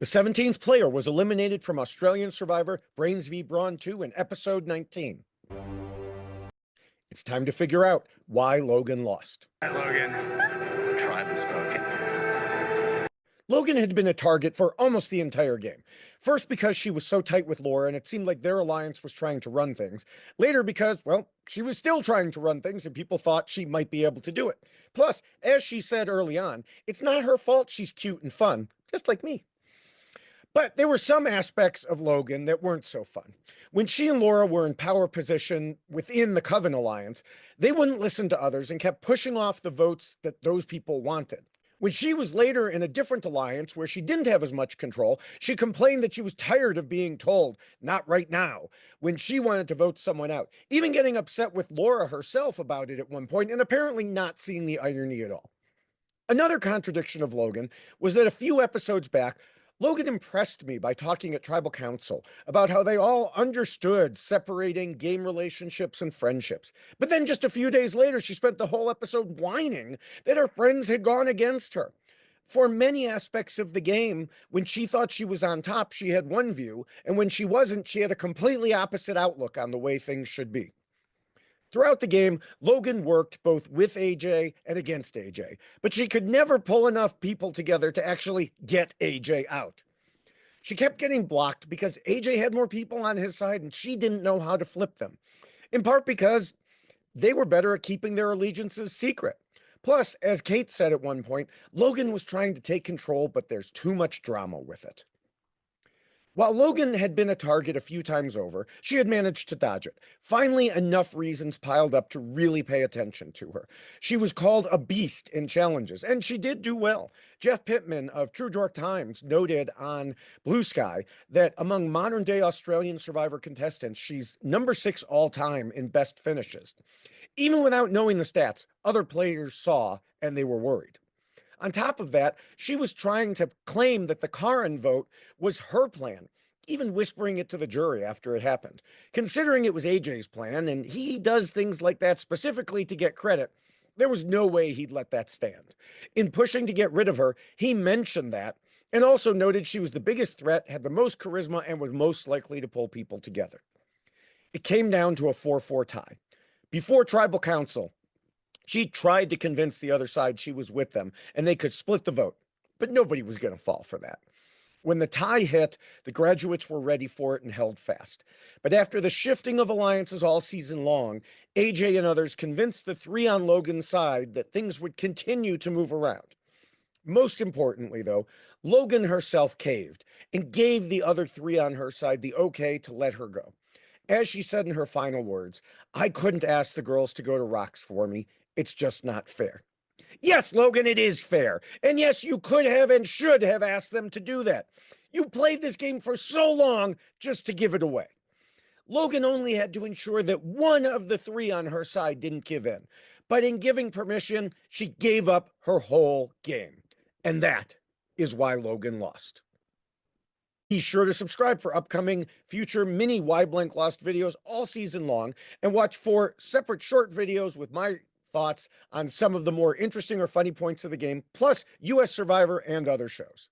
The 17th player was eliminated from Australian Survivor Brains v Brawn II in episode 19. It's time to figure out why Logan lost. All right, Logan, the tribe has spoken. Logan had been a target for almost the entire game. First, because she was so tight with Laura and it seemed like their alliance was trying to run things. Later, because, well, she was still trying to run things and people thought she might be able to do it. Plus, as she said early on, it's not her fault she's cute and fun, just like me. But there were some aspects of Logan that weren't so fun. When she and Laura were in power position within the Coven Alliance, they wouldn't listen to others and kept pushing off the votes that those people wanted. When she was later in a different alliance where she didn't have as much control, she complained that she was tired of being told, not right now, when she wanted to vote someone out, even getting upset with Laura herself about it at one point and apparently not seeing the irony at all. Another contradiction of Logan was that a few episodes back, Logan impressed me by talking at Tribal Council about how they all understood separating game relationships and friendships. But then just a few days later, she spent the whole episode whining that her friends had gone against her. For many aspects of the game, when she thought she was on top, she had one view, and when she wasn't, she had a completely opposite outlook on the way things should be. Throughout the game, Logan worked both with AJ and against AJ, but she could never pull enough people together to actually get AJ out. She kept getting blocked because AJ had more people on his side and she didn't know how to flip them, in part because they were better at keeping their allegiances secret. Plus, as Kate said at one point, Logan was trying to take control, but there's too much drama with it. While Logan had been a target a few times over, she had managed to dodge it. Finally, enough reasons piled up to really pay attention to her. She was called a beast in challenges, and she did do well. Jeff Pittman of True Dork Times noted on Blue Sky that among modern-day Australian Survivor contestants, she's number 6 all-time in best finishes. Even without knowing the stats, other players saw, and they were worried. On top of that, she was trying to claim that the Karen vote was her plan, even whispering it to the jury after it happened. Considering it was AJ's plan, and he does things like that specifically to get credit, there was no way he'd let that stand. In pushing to get rid of her, he mentioned that, and also noted she was the biggest threat, had the most charisma, and was most likely to pull people together. It came down to a 4-4 tie. Before Tribal Council, she tried to convince the other side she was with them and they could split the vote, but nobody was going to fall for that. When the tie hit, the graduates were ready for it and held fast. But after the shifting of alliances all season long, AJ and others convinced the 3 on Logan's side that things would continue to move around. Most importantly, though, Logan herself caved and gave the other 3 on her side the okay to let her go. As she said in her final words, "I couldn't ask the girls to go to Rocks for me. It's just not fair." Yes, Logan, it is fair. And yes, you could have and should have asked them to do that. You played this game for so long just to give it away. Logan only had to ensure that one of the 3 on her side didn't give in. But in giving permission, she gave up her whole game. And that is why Logan lost. Be sure to subscribe for upcoming future mini WhyXLost videos all season long and watch 4 separate short videos with my thoughts on some of the more interesting or funny points of the game, plus US Survivor and other shows.